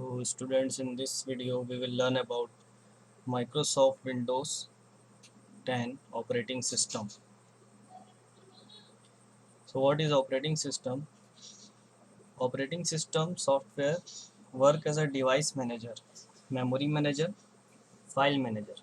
So students, in this video we will learn about Microsoft Windows 10 operating system. So what is operating system? Operating system software work as a device manager, memory manager, file manager.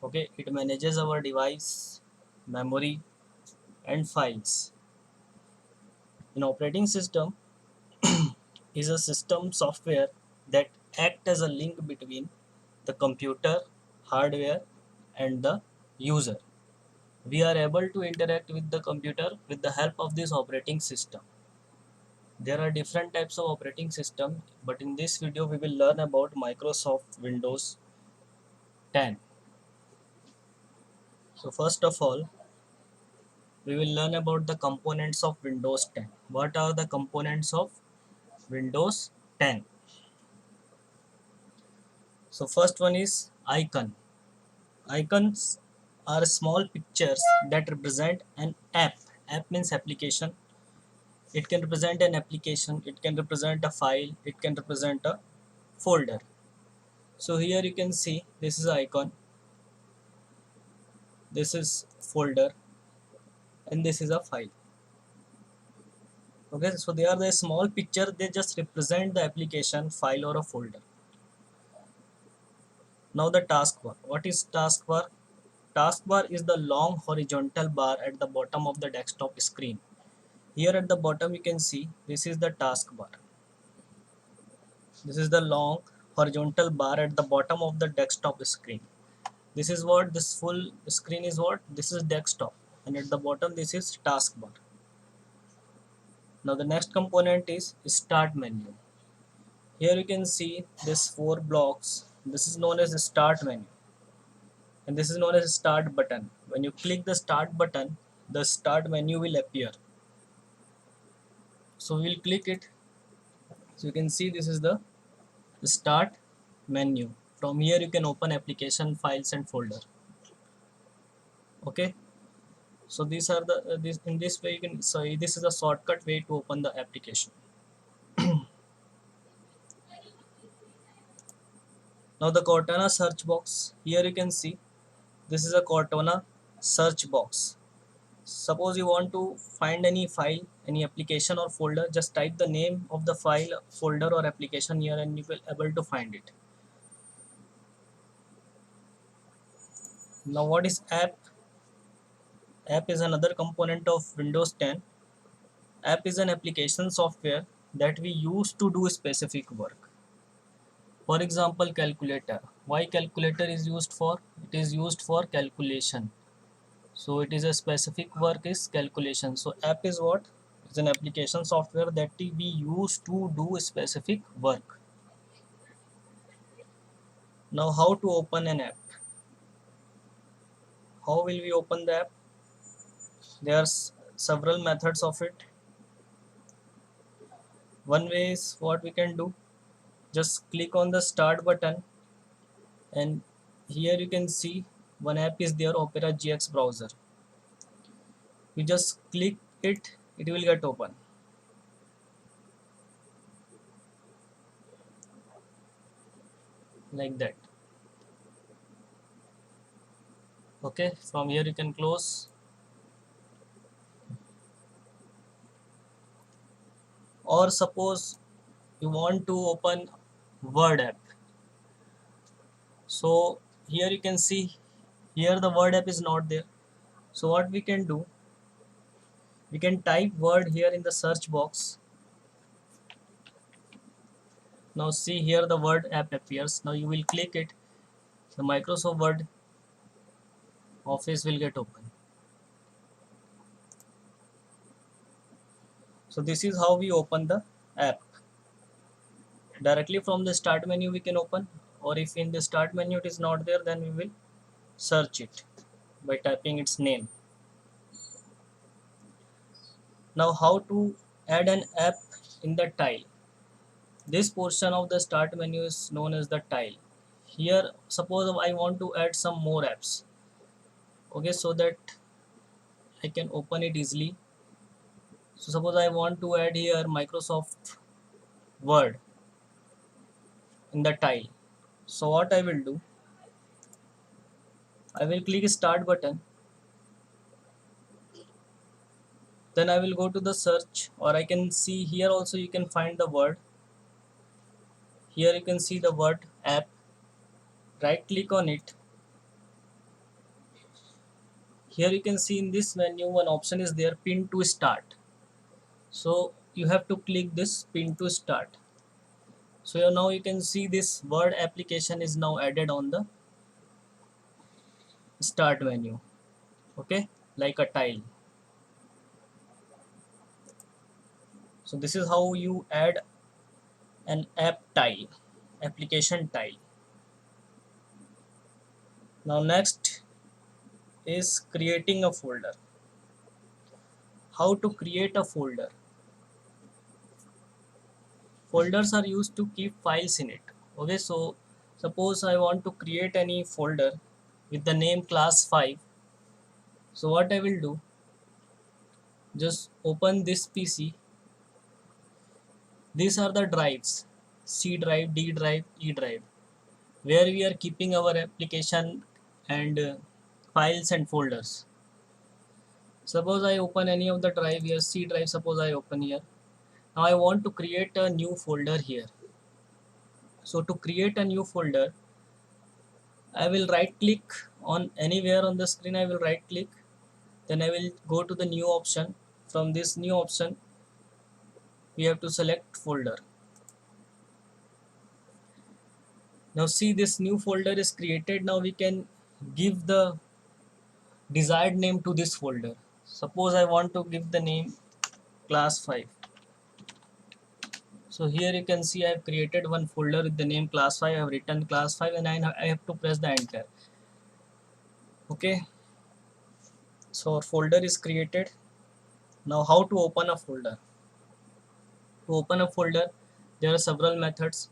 Okay, it manages our device, memory and files. An operating system is a system software that act as a link between the computer, hardware and the user. We are able to interact with the computer with the help of this operating system. There are different types of operating system, but in this video we will learn about Microsoft Windows 10. So first of all, we will learn about the components of Windows 10. What are the components of Windows 10? So first one is icon. Icons are small pictures that represent an app. App means application. It can represent an application, it can represent a file, it can represent a folder. So here you can see this is icon, this is folder and this is a file. Okay, so they are the small picture, they just represent the application, file or a folder. Now the taskbar. What is taskbar? Taskbar is the long horizontal bar at the bottom of the desktop screen. Here at the bottom you can see this is the taskbar. This is the long horizontal bar at the bottom of the desktop screen. This is what this full screen is. What this is desktop, and at the bottom this is taskbar. Now the next component is start menu. Here you can see this four blocks. This is known as the start menu, and this is known as start button. When you click the start button, the start menu will appear. So we will click it. So you can see this is the start menu. From here you can open application, files and folder. Okay, so these are the this in this way you can, so this is a shortcut way to open the application. Now the Cortana search box. Here you can see this is a Cortana search box. Suppose you want to find any file, any application or folder, just type the name of the file, folder or application here and you will able to find it. Now what is app? App is another component of Windows 10. App is an application software that we use to do specific work. For example, calculator. Why calculator is used for? It is used for calculation. So it is a specific work is calculation. So app is what? It's an application software that we use to do specific work. Now how to open an app? How will we open the app? There are several methods of it. One way is what we can do. Just click on the start button and here you can see one app is there, Opera GX browser. You just click it, it will get open. Like that. Okay, from here you can close. Or suppose you want to open Word app. So here you can see here the Word app is not there. So what we can do, we can type Word here in the search box. Now see here the Word app appears. Now you will click it, the Microsoft Word Office will get open. So this is how we open the app. Directly from the start menu we can open, or if in the start menu it is not there, then we will search it by typing its name. Now how to add an app in the tile? This portion of the start menu is known as the tile. Here suppose I want to add some more apps. Okay, so that I can open it easily. So suppose I want to add here Microsoft Word. in the tile. So what I will do, I will click start button, then I will go to the search, or I can see here also you can find the word. Here you can see the word app, right click on it. Here you can see in this menu one option is there, pin to start. So you have to click this pin to start. So now you can see this word application is now added on the start menu. Okay, like a tile. So this is how you add an app tile, application tile. Now next is creating a folder. How to create a folder? Folders are used to keep files in it. Okay, so suppose I want to create any folder with the name class 5. So what I will do, just open this PC. These are the drives, C drive, D drive, E drive, where we are keeping our application and files and folders. Suppose I open any of the drive here, C drive, suppose I open here. Now I want to create a new folder here. So to create a new folder, I will right click on anywhere on the screen. I will right click, then I will go to the new option. From this new option, we have to select folder. Now see, this new folder is created. Now we can give the desired name to this folder. Suppose I want to give the name class 5. So here you can see I have created one folder with the name class 5. I have written class 5 and I have to press the enter. Okay, so our folder is created. Now how to open a folder? To open a folder, there are several methods.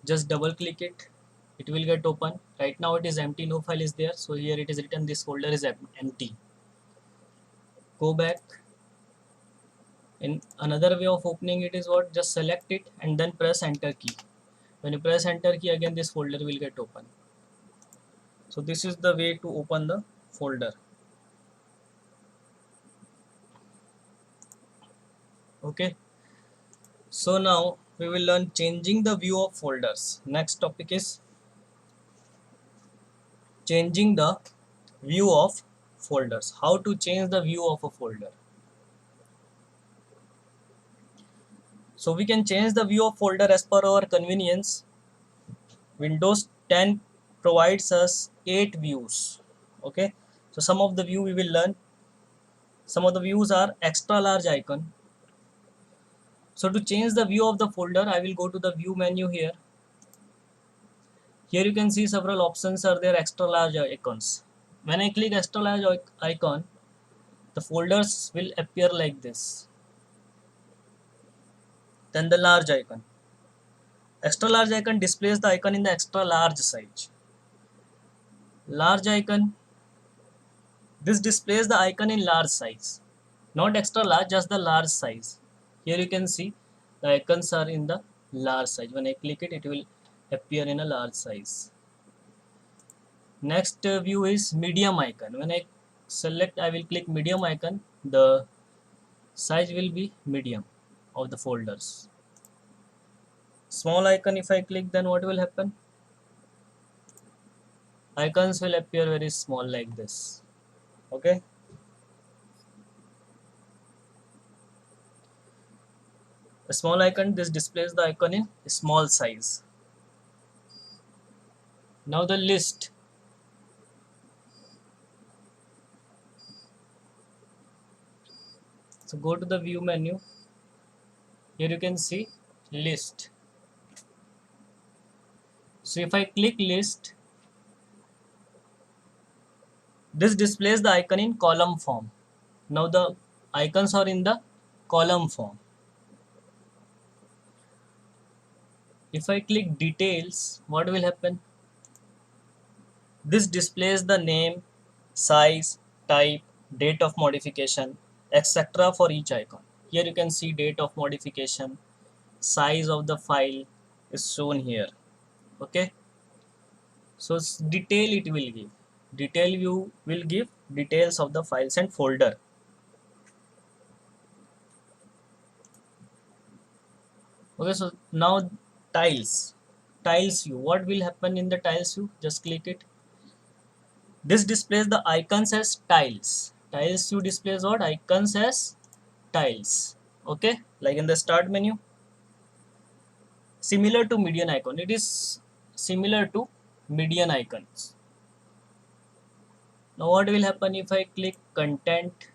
Just double click it, it will get open. Right now it is empty, no file is there. So here it is written this folder is empty. Go back. In another way of opening it is what, just select it and then press enter key. When you press enter key, again this folder will get open. So this is the way to open the folder. Okay, so now we will learn changing the view of folders. Next topic is changing the view of folders. How to change the view of a folder? So we can change the view of folder as per our convenience. Windows 10 provides us 8 views. Okay, so some of the view we will learn. Some of the views are extra large icon. So to change the view of the folder, I will go to the view menu here. Here you can see several options are there, extra large icons. When I click extra large icon, the folders will appear like this. Then the large icon. Extra large icon displays the icon in the extra large size. Large icon, this displays the icon in large size. Not extra large, just the large size. Here you can see the icons are in the large size. When I click it, it will appear in a large size. Next view is medium icon. When I select, I will click medium icon, the size will be medium of the folders. Small icon, if I click, then what will happen? Icons will appear very small like this. Okay, a small icon, this displays the icon in small size. Now the list. So go to the view menu. Here you can see list. So if I click list, this displays the icon in column form. Now the icons are in the column form. If I click details, what will happen? This displays the name, size, type, date of modification, etc. for each icon. Here you can see date of modification, size of the file is shown here. Okay, so detail it will give, detail view will give details of the files and folder. Okay, so now tiles view, what will happen in the tiles view? Just click it. This displays the icons as tiles. Tiles view displays what? Icons as tiles. Okay, like in the start menu, similar to median icon, it is similar to median icons. Now what will happen if I click content?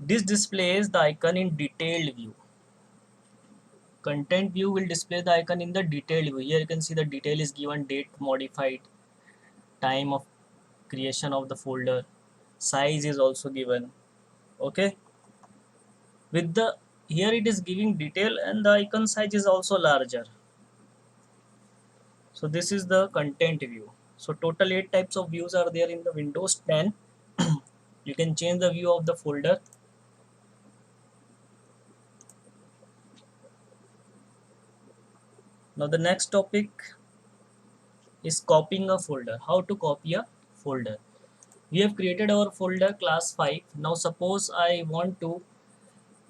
This displays the icon in detailed view. Content view will display the icon in the detailed view. Here you can see the detail is given, date modified, time of creation of the folder, size is also given. Okay, with the here it is giving detail and the icon size is also larger. So this is the content view. So total 8 types of views are there in the Windows 10. You can change the view of the folder. Now the next topic is copying a folder. How to copy a folder? We have created our folder class 5. Now suppose I want to,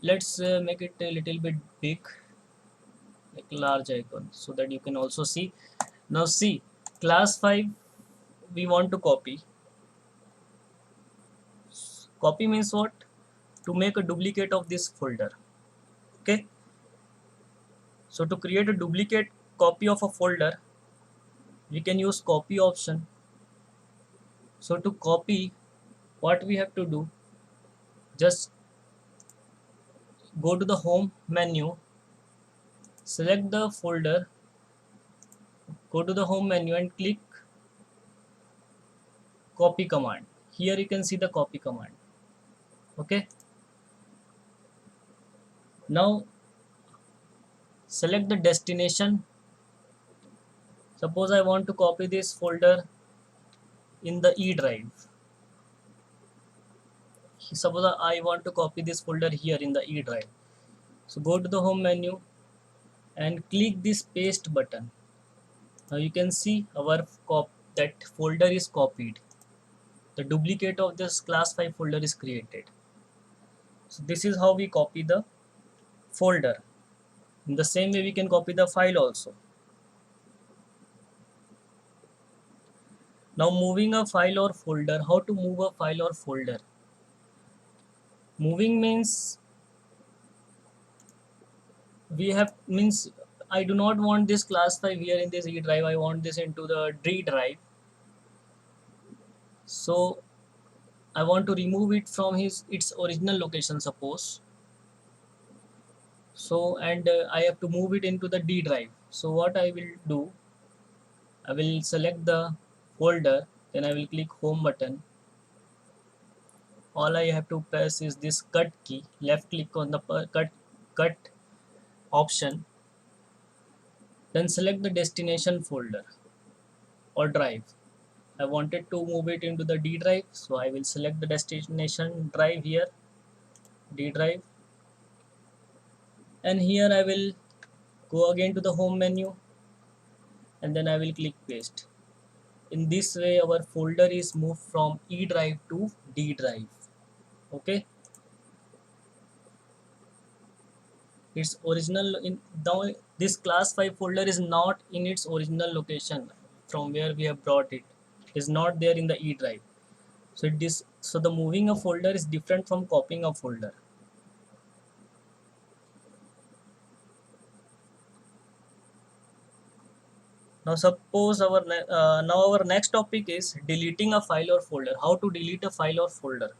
let's make it a little bit big, like large icon, so that you can also see. Now see, class 5 we want to copy. Copy means what? To make a duplicate of this folder. Okay, so to create a duplicate copy of a folder, we can use copy option. So to copy, what we have to do, just go to the home menu, select the folder, go to the home menu and click copy command. Here you can see the copy command. Okay, now select the destination. Suppose I want to copy this folder in the E drive. Suppose I want to copy this folder here in the E drive. So go to the home menu and click this paste button. Now you can see our that folder is copied. The duplicate of this class 5 folder is created. So this is how we copy the folder. In the same way we can copy the file also. Now moving a file or folder. How to move a file or folder? Moving means we have means I do not want this class 5 here in this E drive. I want this into the D drive. So I want to remove it from its original location, suppose. So and I have to move it into the D drive. So what I will do, I will select the folder, then I will click home button. All I have to press is this cut key, left click on the cut option, then select the destination folder or drive. I wanted to move it into the D drive, so I will select the destination drive here, D drive, and here I will go again to the home menu and then I will click paste. In this way our folder is moved from E drive to D drive. Okay, its original in now this class 5 folder is not in its original location from where we have brought it. It is not there in the E drive. So the moving a folder is different from copying a folder. Now suppose now our next topic is deleting a file or folder. How to delete a file or folder?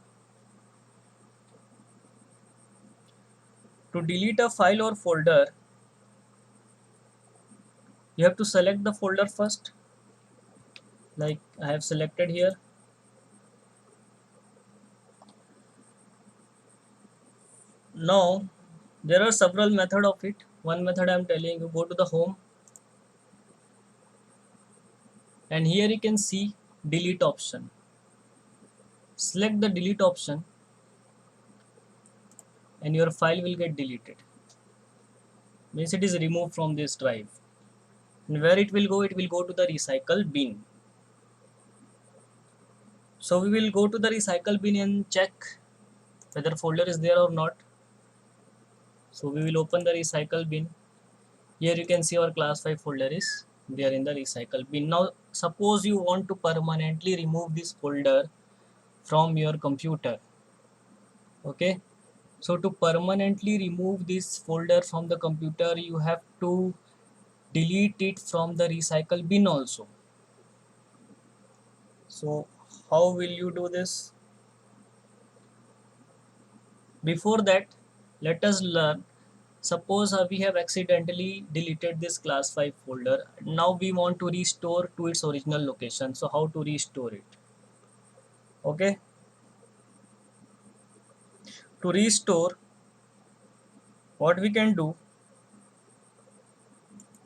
To delete a file or folder, you have to select the folder first, like I have selected here. Now there are several methods of it. One method I am telling you, go to the home and here you can see delete option. Select the delete option and your file will get deleted. Means it is removed from this drive. And where it will go? It will go to the recycle bin. So we will go to the recycle bin and check whether folder is there or not. So we will open the recycle bin. Here you can see our class 5 folder is there in the recycle bin. Now suppose you want to permanently remove this folder from your computer. Okay, so to permanently remove this folder from the computer, you have to delete it from the recycle bin also. So how will you do this? Before that, let us learn. Suppose we have accidentally deleted this class 5 folder. Now we want to restore to its original location. So how to restore it? Okay, to restore, what we can do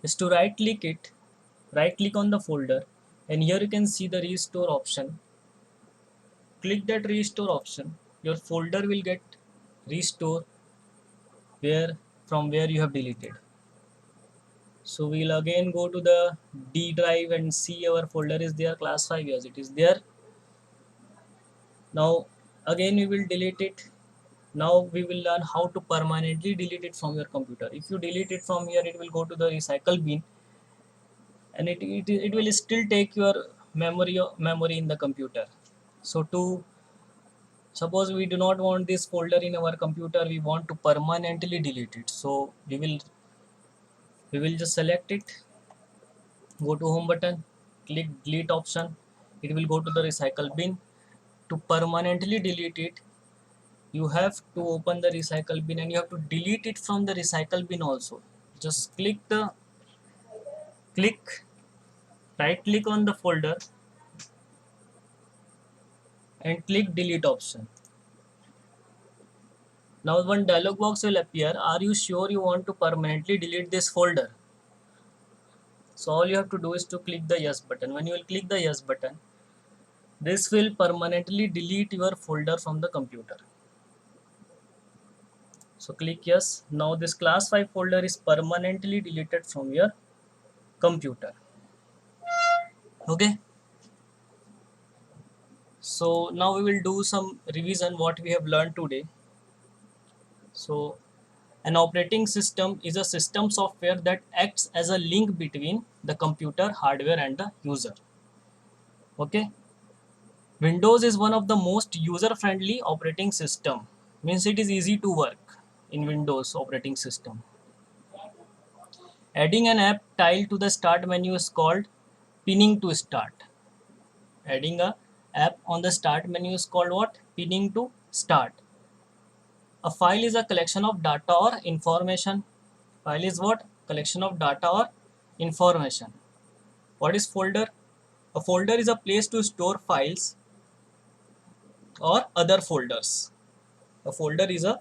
is to right click on the folder, and here you can see the restore option. Click that restore option. Your folder will get restore where from where you have deleted. So we'll again go to the D drive and see our folder is there, class 5. Yes, it is there. Now again we will delete it. Now we will learn how to permanently delete it from your computer. If you delete it from here, it will go to the recycle bin, and it will still take your memory in the computer. So to suppose we do not want this folder in our computer, we want to permanently delete it. So we will just select it, go to home button, click delete option. It will go to the recycle bin. To permanently delete it, you have to open the recycle bin and you have to delete it from the recycle bin also. Just click right click on the folder and click delete option. Now one dialog box will appear. Are you sure you want to permanently delete this folder? So all you have to do is to click the yes button. When you will click the yes button, this will permanently delete your folder from the computer. So click yes. Now this class 5 folder is permanently deleted from your computer. Okay. So now we will do some revision what we have learned today. So an operating system is a system software that acts as a link between the computer hardware and the user. Okay. Windows is one of the most user-friendly operating system. Means it is easy to work in Windows operating system. Adding an app tile to the start menu is called pinning to start. Adding a app on the start menu is called what? Pinning to start. A file is a collection of data or information. File is what? Collection of data or information. What is folder? A folder is a place to store files or other folders. A folder is a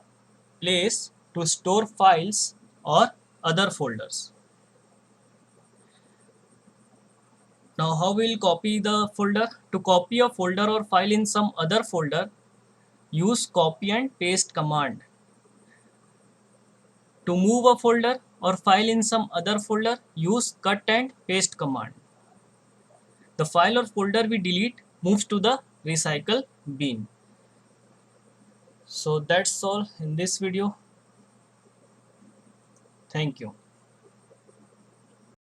place to store files or other folders. Now how we will copy the folder? To copy a folder or file in some other folder, use copy and paste command. To move a folder or file in some other folder, use cut and paste command. The file or folder we delete moves to the recycle bin. So that's all in this video. Thank you.